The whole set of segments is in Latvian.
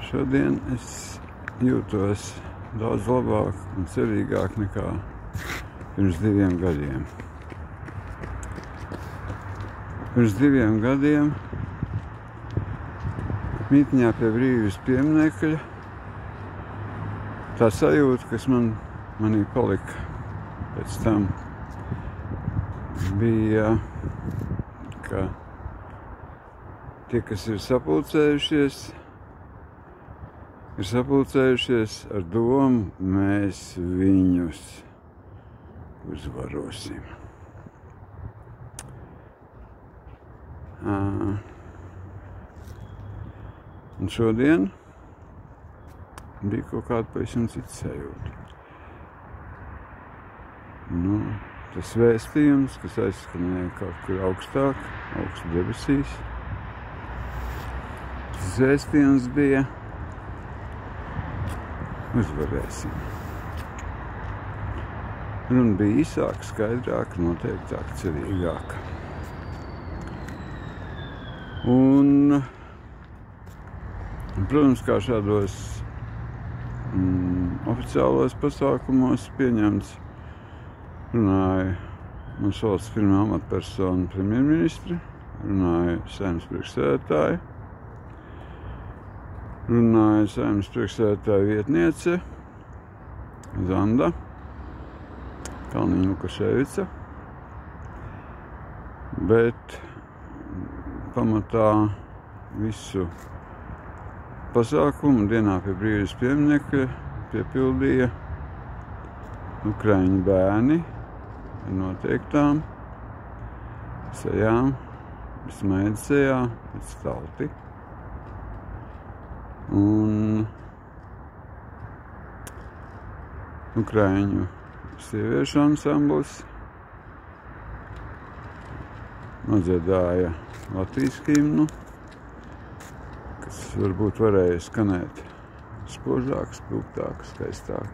Šodien es jūtos daudz labāk un cerīgāk nekā pirms 2 gadiem. Pirms 2 gadiem mītņā pie Brīvības pieminekļa tā sajūta, kas manī palika pēc tam, bija, ka tie, kas ir sapulcējušies ar domu, mēs viņus uzvarosim. Un šodien bija kaut kāda pavisam cita sajūta. Tas vēstījums, kas aizskanēja kaut kur augstāk, augstu debesīs, tas vēstījums bija: uzvarēsim. Runa bija īsāka, skaidrāka, noteiktāk, cerīgāka. Un, protams, kā šādos oficiālos pasākumos pieņemts, runāja mūsu valsts pirmā amatpersona premjerministri, runāja Saeimas priekšsēdētāji, runāja Saeimas priekšsēdētāja vietniece Zanda Kalniņa-Lukaševica, bet pamatā visu pasākumu dienā pie Brīvības pieminekļa piepildīja ukraiņu bērni ar noteiktām sejām, smaidu sejā, pēc talti. Un ukraiņu sieviešu ansamblis nodziedāja Latvijas himnu, kas varbūt varēja skanēt spožāk, spilgtāk, skaistāk,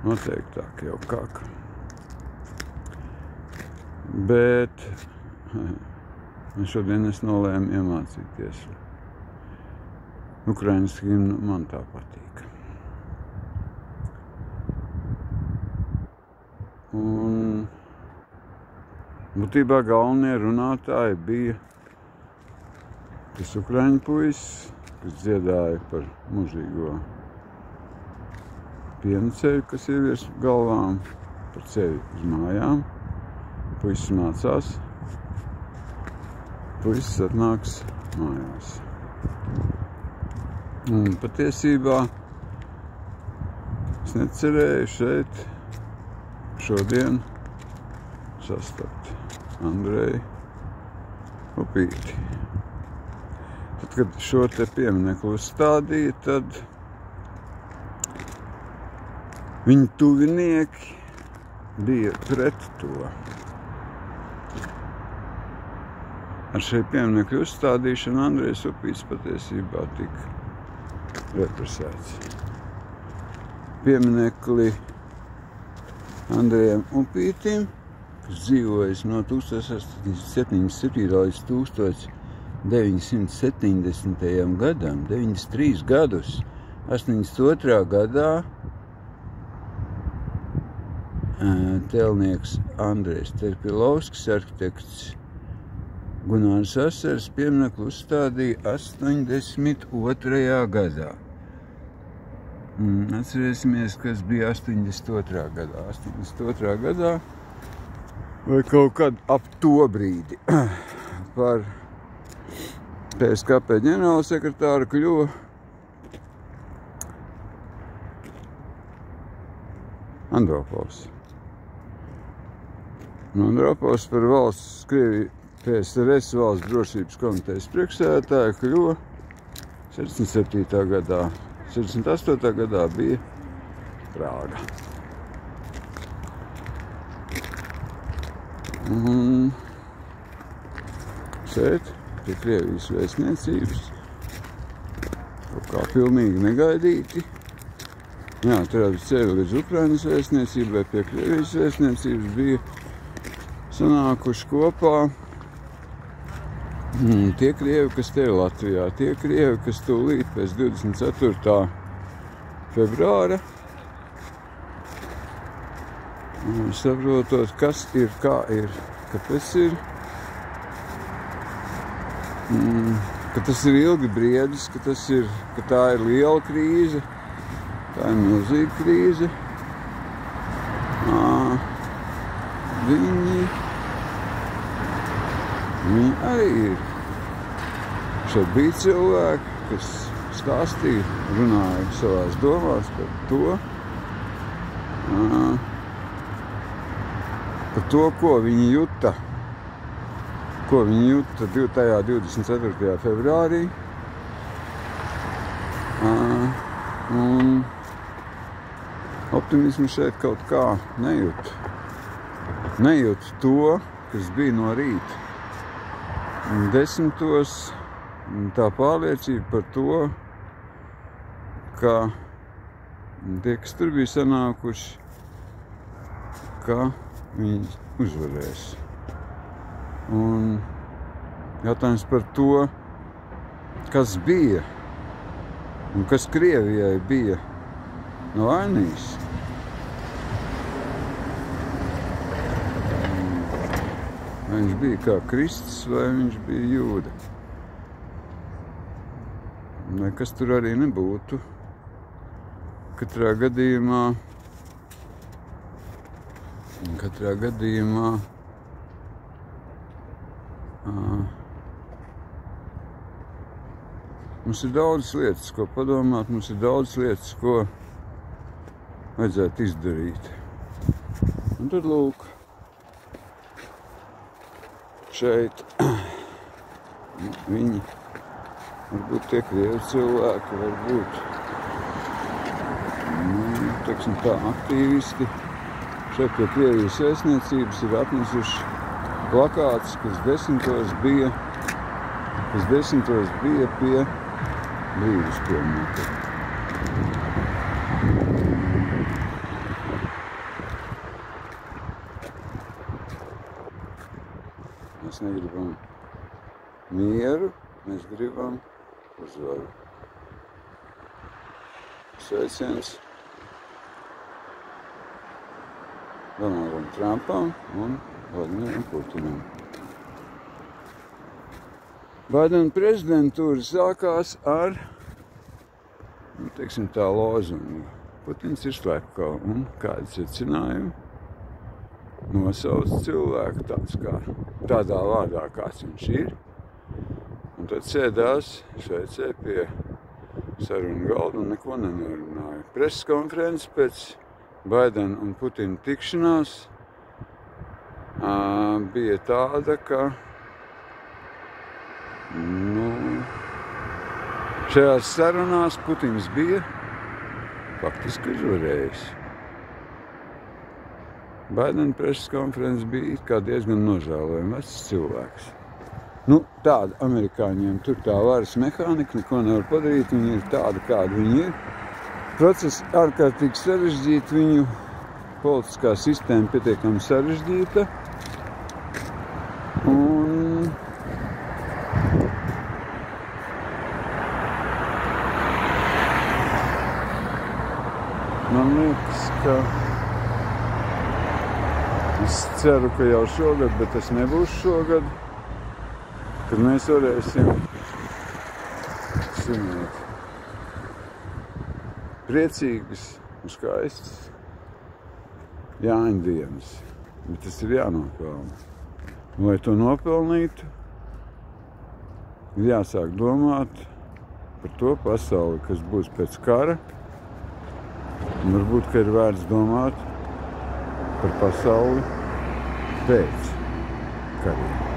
noteiktāk, jaukāk. Bet šodien es nolēmu iemācīties Ukrainas himnu, man tā patīk. Un būtībā galvenie runātāji bija tas ukraiņu puisis, kas dziedāja par mūžīgo piena ceļu, kas ievies galvām, par ceļu uz mājām. Puisis mācās, puisis atnāks mājās. Un patiesībā es necerēju šeit šodien sastapt Andreju Upīti. Tad, kad šo te piemineklu uzstādīja, tad viņa tuvinieki bija pret to. Ar šai pieminekļu uzstādīšanu Andrejs Upītis patiesībā tika represēts. Pieminekli Andrejam Upītim, kas dzīvojas no 1877. līdz 1970. gadam, 93 gadus, 82. gadā tēlnieks Andrejs Terpilovskis, arhitekts Gunārs Asers piemineklu uzstādīja 82. gadā. Atcerēsimies, kas bija 82. gadā. 82. gadā, vai kaut kad ap to brīdi, par PSKP ģenerālsekretāru kļuva Andropovs. Andropovs par PSRS valsts drošības komitejas priekšsēdētāju kļuva 67. gadā. 68. gadā bija Prāga. Un šeit, pie Krievijas vēstniecības, kaut kā pilnīgi negaidīti, tur ceļu līdz Ukrainas vēstniecībai, pie Krievijas vēstniecības bija sanākuši kopā Tie krievi, kas te ir Latvijā, tie krievi, kas tūlīt pēc 24. februāra, saprotot, kas ir, kā ir, kāpēc ir, ka tas ir ilgi briedis, ka tā ir liela krīze, tā ir milzīga krīze. Viņi arī ir. Šeit bija cilvēki, kas stāstīja, runāja savās domās par to, ko viņi juta. Ko viņi juta 24. februārī. Un optimismu šeit kaut kā nejūt. Nejūt to, kas bija no rīta. 10. tā pārliecība par to, ka tie, kas tur bija sanākuši, ka viņi uzvarēs. Un jautājums par to, kas bija un kas Krievijai bija vainīgs. Vai viņš bija kā Kristus, vai viņš bija Jūda. Vai kas tur arī nebūtu. Katrā gadījumā mums ir daudz lietas, ko padomāt, mums ir daudz lietas, ko vajadzētu izdarīt. Un tad lūk, šeit viņi, varbūt tie krievi cilvēki, varbūt, teiksim tā, aktīvisti, šeit pie Krievijas vēstniecības ir atnesuši plakātus, kas 10. bija pie Brīvības pieminekļa. Mēs negribam mieru, mēs gribam uzvaru. Sveiciens Donaldam Trumpam un Vladimiram Putinam. Baidena prezidentūra sākās ar, teiksim tā, lozungu. Putins ir slepkava un kādi secinājumi nosauc cilvēku tādā vārdā, kāds viņš ir. Un tad sēdās Šveicē pie sarunu galda un neko nenorunāja. Preses konferences pēc Baidena un Putina tikšanās bija tāda, ka šajās sarunās Putins bija faktiski uzvarējis. Baidena preses konferences bija kā diezgan nožēlojami vecs cilvēks. Tāda amerikāņiem tur tā varas mehānika, neko nevar padarīt, viņi ir tādi, kādi viņi ir. Process ārkārtīgi sarežģīti, viņu politiskā sistēma pietiekami sarežģīta. Un man liekas, ka es ceru, ka jau šogad, bet tas nebūs šogad, kad mēs varēsim svinēt priecīgas un skaistas Jāņa dienas, bet tas ir jānopelna. Lai to nopelnītu, ir jāsāk domāt par to pasauli, kas būs pēc kara, un varbūt, ka ir vērts domāt par pasauli pēc kariem.